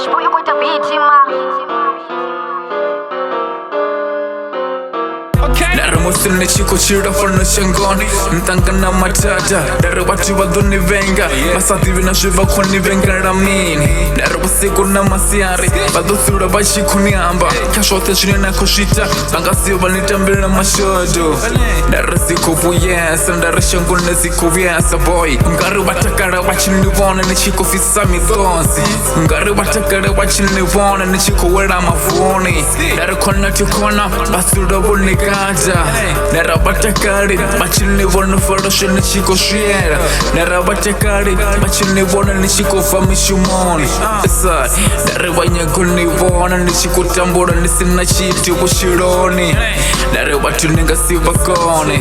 Rush boy you going to beat him Muslim chiko chira fono shangoni Ntanga na matata Dara watu wadhuni venga Masati vina shiva kuni venga ramini Dara wasiku na masiari Bado sura bashi kuni amba Kashote chini na kushita Banga siwa nitambila mashodo Dara siku vuyesa Dara shangoni siku vyesa boy Ngari watakara wachini wana Ni chiko fisa mithonsi Ngari watakara wachini wana Ni chiko wera mavuni Dara kona tukona Basura wuni gata Narabatakari, machini wana farasha ni chiko shiera Narabatakari, machini wana ni chiko famishumoni Esa, narabanya kuni wana ni chiko tambora ni sina chiti washironi Narabatu ninga siva kone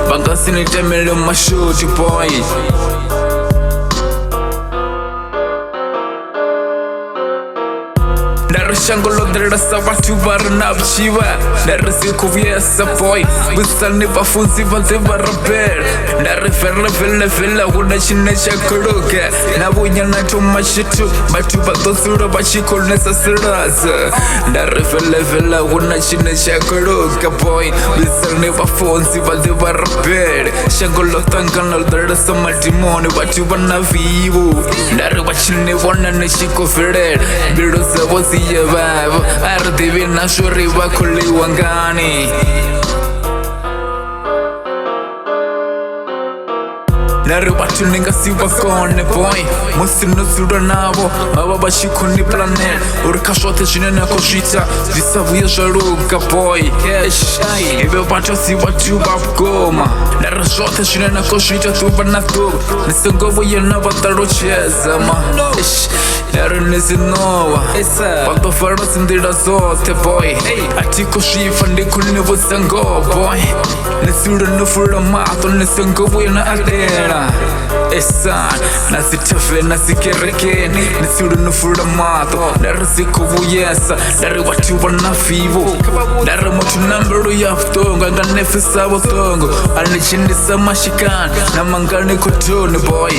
Banga sini temele mashuti boy Shangolo drasa watu barna bchiwa Narasiku vyesa boy Busani wafunzi vanzi barabel Narifere vile vile Una chine chakuruka Nabunya natu mashitu Batu badosura bachiko nesa siraza Narifere vile Una chine chakuruka boy Busani wafunzi vanzi barabel Shangolo tangana drasa matimoni Watu wana vivu Nari wachine wana nishiko vile Biruza wazi Vibe, ardhi na shuri wakuli wangani Nari watu ninga siwa kone boy Musi nusura nabo Mababa shiku ni planet Urikashote chine na koshita Visavu ya sharuka boy Yesh Ibe watu siwa tubab goma Nari shote chine na koshita tuba na tub Nisungovu ya navataro cheza ma Yesh Nari nizinova Pando fara sindira zote boy Atiko shifa ndiku nivusango boy Nisura nufura mato Nisungovu ya na adera Esa, nasitafe, nasikerekeni Nisura nufura mato Nara siku vuyesa Nara watu wana vivo Nara motu nambero ya ftongo Anga nefisa watongo Anichinisa mashikani Na mangani kutuni boy